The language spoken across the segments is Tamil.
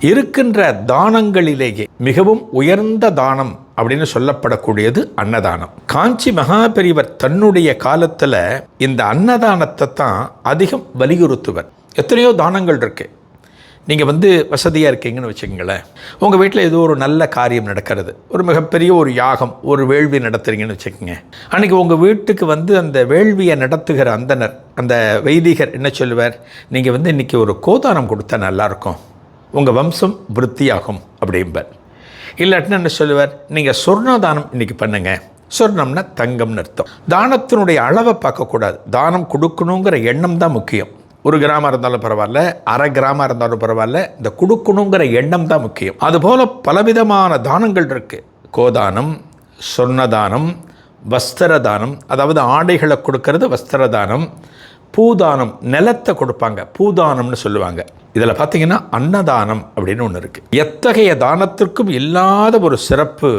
இருக்கின்ற தானங்களிலேயே மிகவும் உயர்ந்த தானம் அப்படின்னு சொல்லப்படக்கூடியது அன்னதானம். காஞ்சி மகாபெரிவர் தன்னுடைய காலத்தில் இந்த அன்னதானத்தை தான் அதிகம் வலியுறுத்துவர். எத்தனையோ தானங்கள் இருக்கு. நீங்கள் வசதியாக இருக்கீங்கன்னு வச்சுக்கோங்களேன், உங்கள் வீட்டில் ஏதோ ஒரு நல்ல காரியம் நடக்கிறது, ஒரு மிகப்பெரிய ஒரு யாகம், ஒரு வேள்வி நடத்துகிறீங்கன்னு வச்சுக்கோங்க. அன்றைக்கி உங்கள் வீட்டுக்கு அந்த வேள்வியை நடத்துகிற அந்தனர், அந்த வைதிகர் என்ன சொல்லுவார், நீங்கள் இன்றைக்கி ஒரு கோதானம் கொடுத்தா நல்லாயிருக்கும், உங்கள் வம்சம் விருத்தியாகும் அப்படிம்பார். இல்லாட்டினா என்ன சொல்லுவார், நீங்கள் சொர்ணதானம் இன்றைக்கி பண்ணுங்கள். சொர்ணம்னா தங்கம்னு அர்த்தம். தானத்தினுடைய அளவை பார்க்கக்கூடாது, தானம் கொடுக்கணுங்கிற எண்ணம் தான் முக்கியம். 1 கிராமம் இருந்தாலும் பரவாயில்ல, 1/2 கிராமம் இருந்தாலும் பரவாயில்ல, இந்த கொடுக்கணுங்கிற எண்ணம் தான் முக்கியம். அதுபோல் பலவிதமான தானங்கள் இருக்குது. கோதானம், சொர்ணதானம், வஸ்திரதானம், அதாவது ஆடைகளை கொடுக்கறது வஸ்திரதானம், பூதானம், நிலத்தை கொடுப்பாங்க, பூதானம்னு சொல்லுவாங்க. இதில் பார்த்தீங்கன்னா அன்னதானம் அப்படின்னு ஒன்று இருக்குது. எத்தகைய தானத்திற்கும் இல்லாத ஒரு சிறப்பு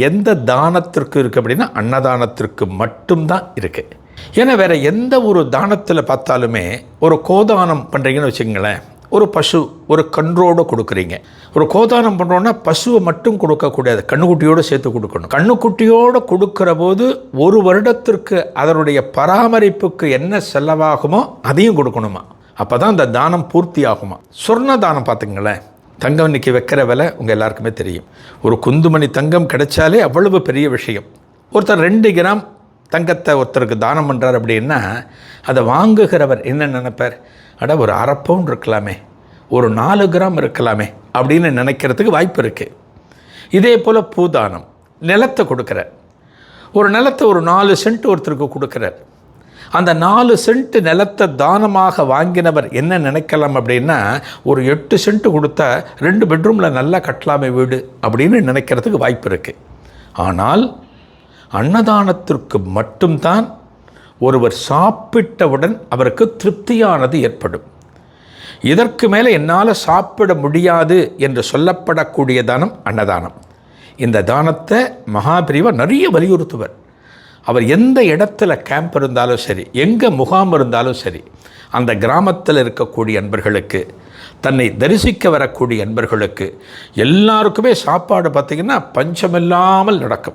எந்த தானத்திற்கு இருக்குது அப்படின்னா அன்னதானத்திற்கு மட்டும்தான் இருக்குது. ஏன்னா வேறு எந்த ஒரு தானத்தில் பார்த்தாலுமே, ஒரு கோதானம் பண்ணுறீங்கன்னு வச்சுக்கோங்களேன், ஒரு பசு ஒரு கன்றோடு கொடுக்குறீங்க. ஒரு கோதானம் பண்ணுறோன்னா பசுவை மட்டும் கொடுக்கக்கூடாது, கண்ணுக்குட்டியோடு சேர்த்து கொடுக்கணும். கண்ணுக்குட்டியோடு கொடுக்குற போது 1 வருடத்திற்கு அதனுடைய பராமரிப்புக்கு என்ன செலவாகுமோ அதையும் கொடுக்கணுமா, அப்போ தான் அந்த தானம் பூர்த்தி ஆகுமா. சொர்ண தானம் பார்த்துங்களேன், தங்கம் இன்றைக்கி வைக்கிற விலை உங்கள் எல்லாருக்குமே தெரியும். ஒரு குந்துமணி தங்கம் கிடைச்சாலே அவ்வளவு பெரிய விஷயம். ஒருத்தர் 2 கிராம் தங்கத்தை ஒருத்தருக்கு தானம் பண்ணுறார் அப்படின்னா அதை வாங்குகிறவர் என்ன நினைப்பார், ஒரு 1/2 பவுன் இருக்கலாமே, ஒரு 4 கிராம் இருக்கலாமே அப்படின்னு நினைக்கிறதுக்கு வாய்ப்பு இருக்குது. இதே போல் பூதானம், நிலத்தை கொடுக்குறார். ஒரு நிலத்தை ஒரு 4 சென்ட் ஒருத்தருக்கு கொடுக்குறார். அந்த 4 சென்ட் நிலத்தை தானமாக வாங்கினவர் என்ன நினைக்கலாம் அப்படின்னா, ஒரு 8 சென்ட் கொடுத்தா 2 பெட்ரூமில் நல்லா கட்டலாமே வீடு அப்படின்னு நினைக்கிறதுக்கு வாய்ப்பு இருக்குது. ஆனால் அன்னதானத்திற்கு மட்டும்தான் ஒருவர் சாப்பிட்டவுடன் அவருக்கு திருப்தியானது ஏற்படும். இதற்கு மேலே என்னால் சாப்பிட முடியாது என்று சொல்லப்படக்கூடிய தானம் அன்னதானம். இந்த தானத்தை மகாபிரிவா நிறைய வலியுறுத்துவர். அவர் எந்த இடத்துல கேம்ப் இருந்தாலும் சரி, எங்கே முகாம் இருந்தாலும் சரி, அந்த கிராமத்தில் இருக்கக்கூடிய அன்பர்களுக்கு, தன்னை தரிசிக்க வரக்கூடிய அன்பர்களுக்கு எல்லாருக்குமே சாப்பாடு பார்த்திங்கன்னா பஞ்சமில்லாமல் நடக்கும்.